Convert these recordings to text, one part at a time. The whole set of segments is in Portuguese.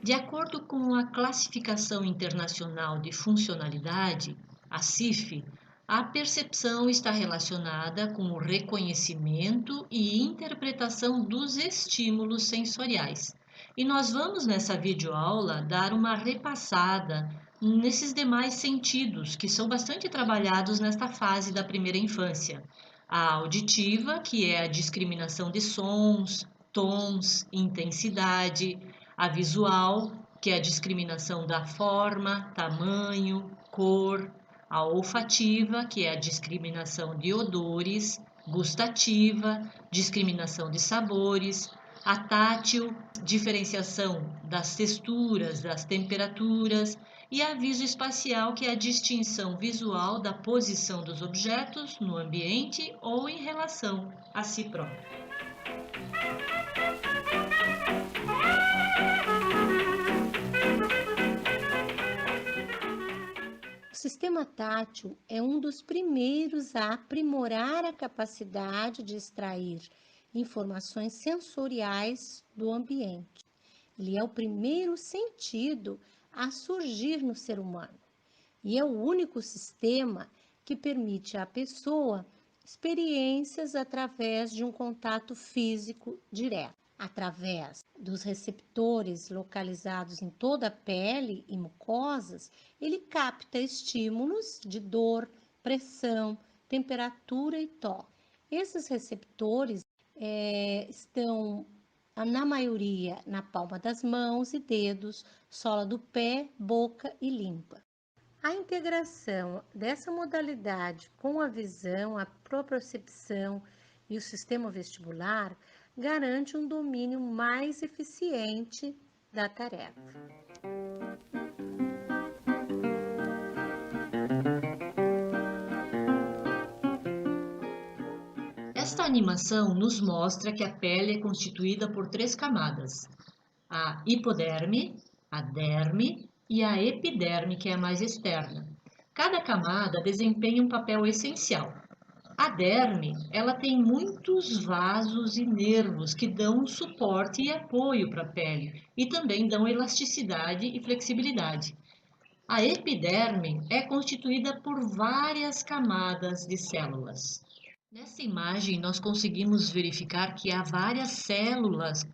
De acordo com a Classificação Internacional de Funcionalidade, a CIF, a percepção está relacionada com o reconhecimento e interpretação dos estímulos sensoriais. E nós vamos nessa videoaula dar uma repassada nesses demais sentidos que são bastante trabalhados nesta fase da primeira infância. A auditiva, que é a discriminação de sons, tons, intensidade; a visual, que é a discriminação da forma, tamanho, cor; a olfativa, que é a discriminação de odores; gustativa, discriminação de sabores; a tátil, diferenciação das texturas, das temperaturas; e a visoespacial, que é a distinção visual da posição dos objetos no ambiente ou em relação a si próprio. O sistema tátil é um dos primeiros a aprimorar a capacidade de extrair informações sensoriais do ambiente. Ele é o primeiro sentido a surgir no ser humano e é o único sistema que permite à pessoa experiências através de um contato físico direto. Através dos receptores localizados em toda a pele e mucosas, ele capta estímulos de dor, pressão, temperatura e toque. Esses receptores estão, na maioria, na palma das mãos e dedos, sola do pé, boca e língua. A integração dessa modalidade com a visão, a propriocepção e o sistema vestibular garante um domínio mais eficiente da tarefa. Esta animação nos mostra que a pele é constituída por 3 camadas: a hipoderme, a derme e a epiderme, que é a mais externa. Cada camada desempenha um papel essencial. A derme, ela tem muitos vasos e nervos que dão suporte e apoio para a pele e também dão elasticidade e flexibilidade. A epiderme é constituída por várias camadas de células. Nessa imagem, nós conseguimos verificar que há várias células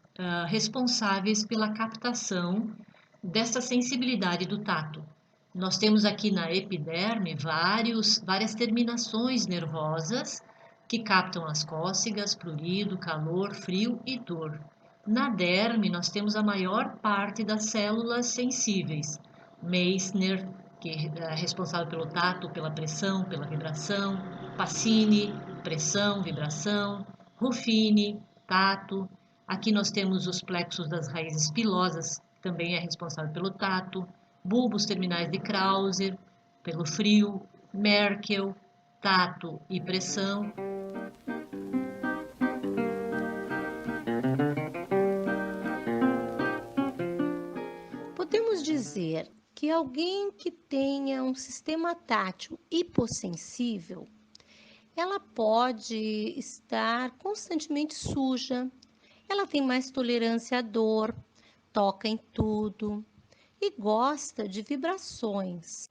responsáveis pela captação dessa sensibilidade do tato. Nós temos aqui na epiderme várias terminações nervosas que captam as cócegas, prurido, calor, frio e dor. Na derme, nós temos a maior parte das células sensíveis. Meissner, que é responsável pelo tato, pela pressão, pela vibração; Pacini, pressão, vibração; Ruffini, tato. Aqui nós temos os plexos das raízes pilosas, que também é responsável pelo tato; bulbos terminais de Krauser, pelo frio; Merkel, tato e pressão. Podemos dizer que alguém que tenha um sistema tátil hipossensível, ela pode estar constantemente suja, ela tem mais tolerância à dor, toca em tudo e gosta de vibrações.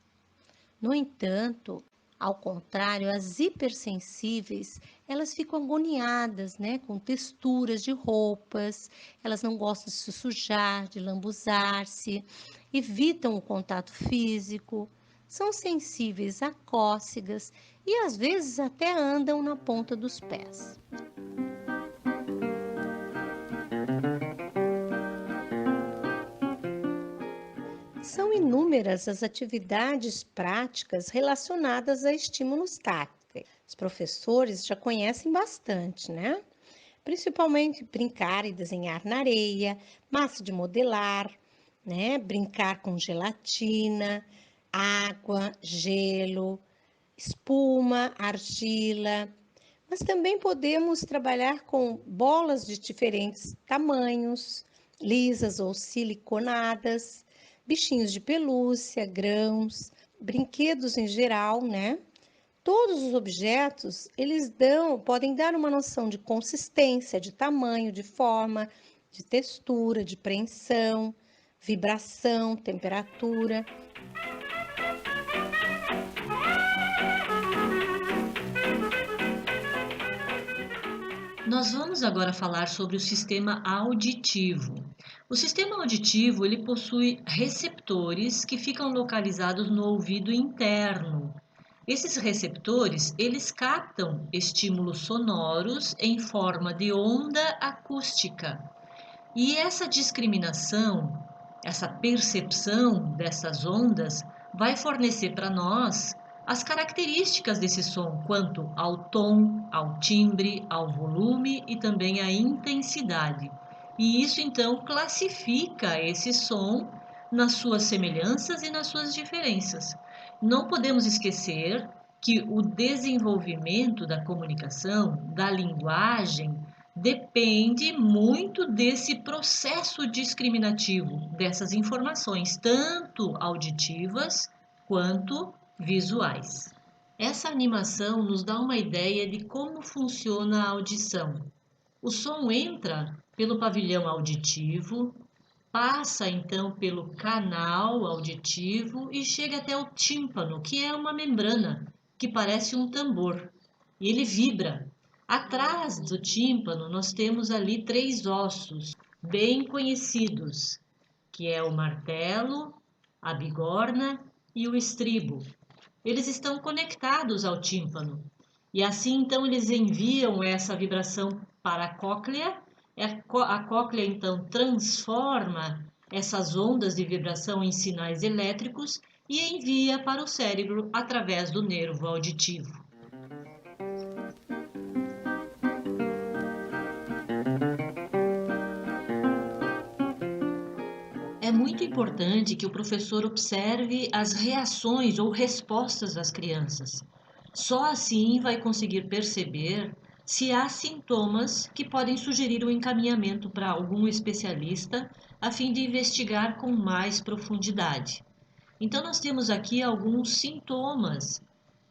No entanto, ao contrário, as hipersensíveis, elas ficam agoniadas, né, com texturas de roupas, elas não gostam de se sujar, de lambuzar-se, evitam o contato físico, são sensíveis a cócegas e às vezes até andam na ponta dos pés. São inúmeras as atividades práticas relacionadas a estímulos táteis. Os professores já conhecem bastante, né? Principalmente brincar e desenhar na areia, massa de modelar, né? Brincar com gelatina, água, gelo, espuma, argila. Mas também podemos trabalhar com bolas de diferentes tamanhos, lisas ou siliconadas, bichinhos de pelúcia, grãos, brinquedos em geral, né? Todos os objetos, podem dar uma noção de consistência, de tamanho, de forma, de textura, de preensão, vibração, temperatura. Nós vamos agora falar sobre o sistema auditivo. O sistema auditivo, ele possui receptores que ficam localizados no ouvido interno. Esses receptores, eles captam estímulos sonoros em forma de onda acústica. E essa discriminação, essa percepção dessas ondas vai fornecer para nós as características desse som, quanto ao tom, ao timbre, ao volume e também à intensidade. E isso então classifica esse som nas suas semelhanças e nas suas diferenças. Não podemos esquecer que o desenvolvimento da comunicação, da linguagem, depende muito desse processo discriminativo, dessas informações, tanto auditivas quanto visuais. Essa animação nos dá uma ideia de como funciona a audição. O som entra pelo pavilhão auditivo, passa então pelo canal auditivo e chega até o tímpano, que é uma membrana que parece um tambor. E ele vibra. Atrás do tímpano, nós temos ali 3 ossos bem conhecidos, que é o martelo, a bigorna e o estribo. Eles estão conectados ao tímpano. E assim, então, eles enviam essa vibração para a cóclea. A cóclea, então, transforma essas ondas de vibração em sinais elétricos e envia para o cérebro através do nervo auditivo. É muito importante que o professor observe as reações ou respostas das crianças. Só assim vai conseguir perceber se há sintomas que podem sugerir o encaminhamento para algum especialista a fim de investigar com mais profundidade. Então, nós temos aqui alguns sintomas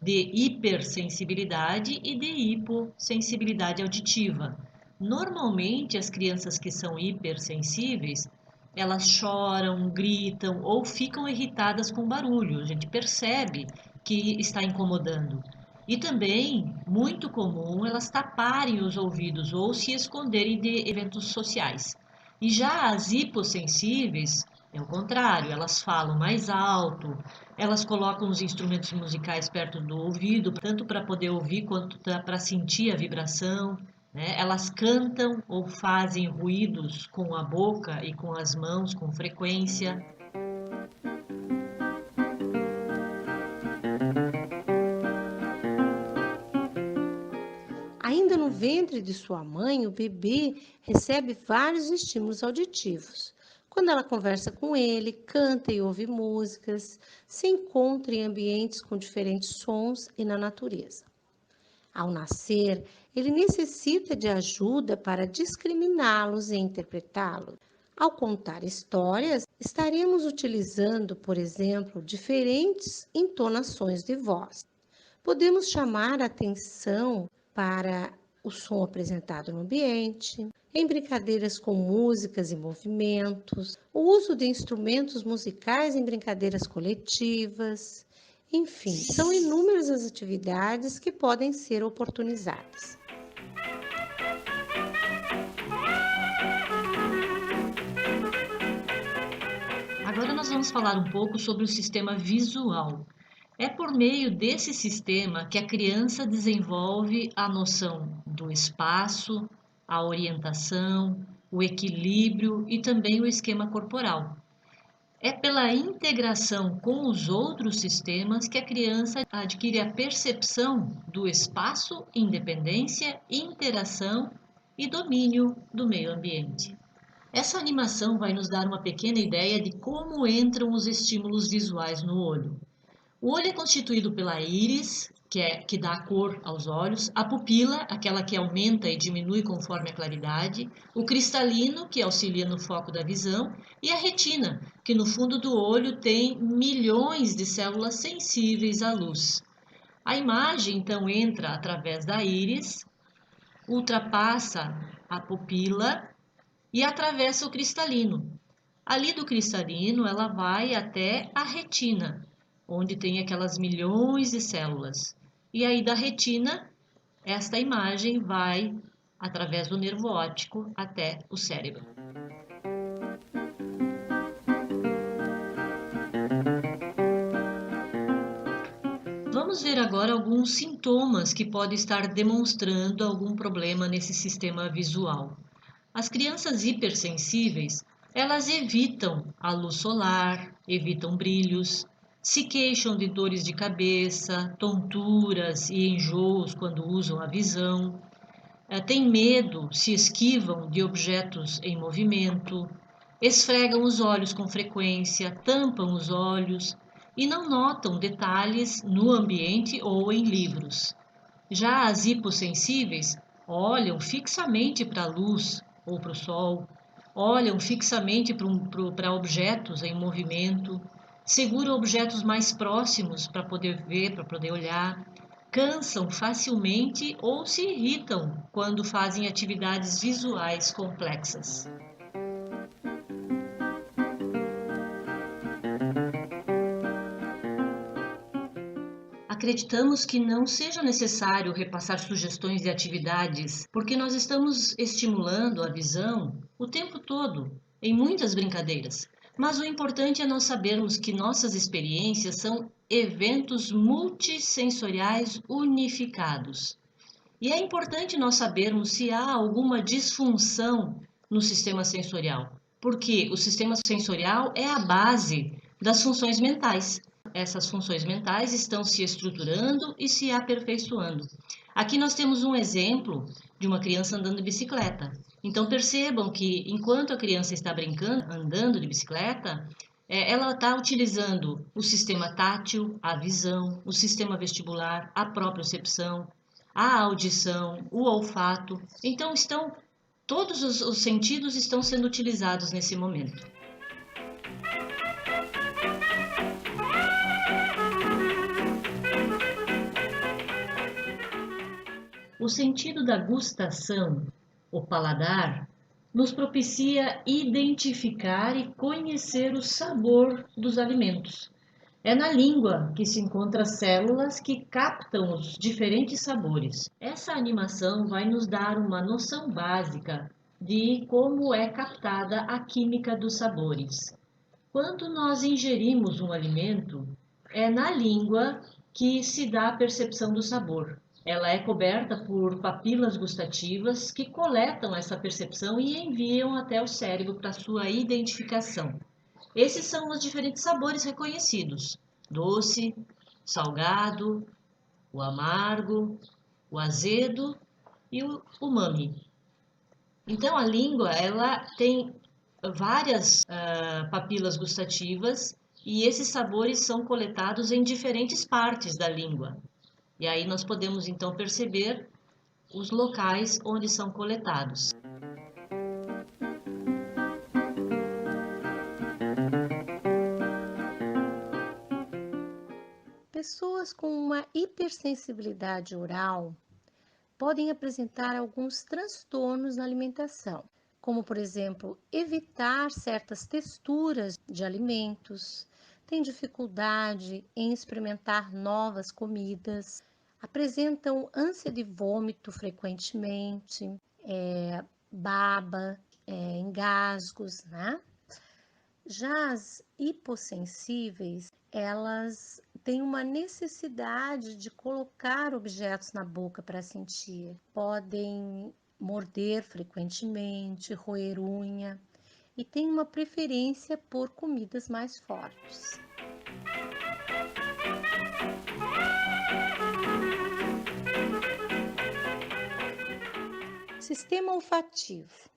de hipersensibilidade e de hipossensibilidade auditiva. Normalmente, as crianças que são hipersensíveis, elas choram, gritam ou ficam irritadas com barulho. A gente percebe que está incomodando. E também, muito comum, elas taparem os ouvidos ou se esconderem de eventos sociais. E já as hipossensíveis, é o contrário, elas falam mais alto, elas colocam os instrumentos musicais perto do ouvido, tanto para poder ouvir quanto para sentir a vibração, né? Elas cantam ou fazem ruídos com a boca e com as mãos com frequência. Ainda no ventre de sua mãe, o bebê recebe vários estímulos auditivos. Quando ela conversa com ele, canta e ouve músicas, se encontra em ambientes com diferentes sons e na natureza. Ao nascer, ele necessita de ajuda para discriminá-los e interpretá-los. Ao contar histórias, estaremos utilizando, por exemplo, diferentes entonações de voz. Podemos chamar a atenção para o som apresentado no ambiente, em brincadeiras com músicas e movimentos, o uso de instrumentos musicais em brincadeiras coletivas. Enfim, são inúmeras as atividades que podem ser oportunizadas. Agora nós vamos falar um pouco sobre o sistema visual. É por meio desse sistema que a criança desenvolve a noção do espaço, a orientação, o equilíbrio e também o esquema corporal. É pela integração com os outros sistemas que a criança adquire a percepção do espaço, independência, interação e domínio do meio ambiente. Essa animação vai nos dar uma pequena ideia de como entram os estímulos visuais no olho. O olho é constituído pela íris, que dá cor aos olhos, a pupila, aquela que aumenta e diminui conforme a claridade, o cristalino, que auxilia no foco da visão, e a retina, que no fundo do olho tem milhões de células sensíveis à luz. A imagem então entra através da íris, ultrapassa a pupila e atravessa o cristalino. Ali do cristalino, ela vai até a retina, onde tem aquelas milhões de células. E aí da retina, esta imagem vai através do nervo óptico até o cérebro. Vamos ver agora alguns sintomas que podem estar demonstrando algum problema nesse sistema visual. As crianças hipersensíveis, elas evitam a luz solar, evitam brilhos, se queixam de dores de cabeça, tonturas e enjoos quando usam a visão, têm medo, se esquivam de objetos em movimento, esfregam os olhos com frequência, tampam os olhos e não notam detalhes no ambiente ou em livros. Já as hipossensíveis olham fixamente para a luz ou para o sol, olham fixamente para objetos em movimento, seguram objetos mais próximos para poder ver, para poder olhar, cansam facilmente ou se irritam quando fazem atividades visuais complexas. Acreditamos que não seja necessário repassar sugestões de atividades, porque nós estamos estimulando a visão o tempo todo, em muitas brincadeiras. Mas o importante é nós sabermos que nossas experiências são eventos multissensoriais unificados. E é importante nós sabermos se há alguma disfunção no sistema sensorial, porque o sistema sensorial é a base das funções mentais. Essas funções mentais estão se estruturando e se aperfeiçoando. Aqui nós temos um exemplo de uma criança andando de bicicleta. Então percebam que enquanto a criança está brincando, andando de bicicleta, ela está utilizando o sistema tátil, a visão, o sistema vestibular, a propriocepção, a audição, o olfato. Então todos os sentidos estão sendo utilizados nesse momento. O sentido da gustação, o paladar, nos propicia identificar e conhecer o sabor dos alimentos. É na língua que se encontram células que captam os diferentes sabores. Essa animação vai nos dar uma noção básica de como é captada a química dos sabores. Quando nós ingerimos um alimento, é na língua que se dá a percepção do sabor. Ela é coberta por papilas gustativas que coletam essa percepção e enviam até o cérebro para sua identificação. Esses são os diferentes sabores reconhecidos: doce, salgado, o amargo, o azedo e o umami. Então a língua ela tem várias papilas gustativas e esses sabores são coletados em diferentes partes da língua. E aí nós podemos então perceber os locais onde são coletados. Pessoas com uma hipersensibilidade oral podem apresentar alguns transtornos na alimentação, como, por exemplo, evitar certas texturas de alimentos, têm dificuldade em experimentar novas comidas, apresentam ânsia de vômito frequentemente, baba, engasgos, né? Já as hipossensíveis, elas têm uma necessidade de colocar objetos na boca para sentir. Podem morder frequentemente, roer unha e têm uma preferência por comidas mais fortes. Sistema olfativo.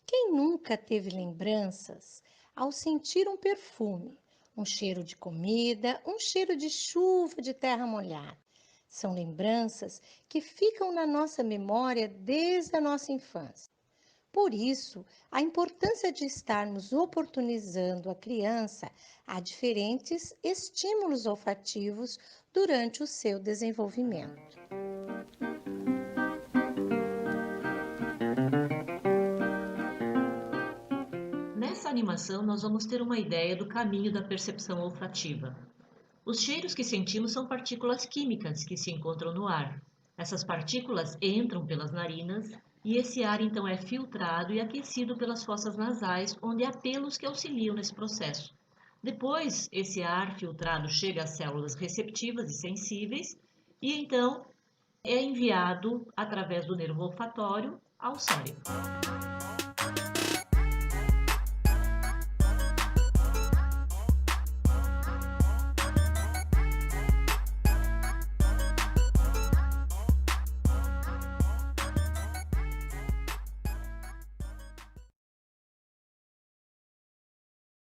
Quem nunca teve lembranças ao sentir um perfume, um cheiro de comida, um cheiro de chuva, de terra molhada? São lembranças que ficam na nossa memória desde a nossa infância. Por isso, a importância de estarmos oportunizando a criança a diferentes estímulos olfativos durante o seu desenvolvimento. Nessa animação, nós vamos ter uma ideia do caminho da percepção olfativa. Os cheiros que sentimos são partículas químicas que se encontram no ar. Essas partículas entram pelas narinas e esse ar então é filtrado e aquecido pelas fossas nasais, onde há pelos que auxiliam nesse processo. Depois, esse ar filtrado chega às células receptivas e sensíveis e então é enviado através do nervo olfatório ao cérebro.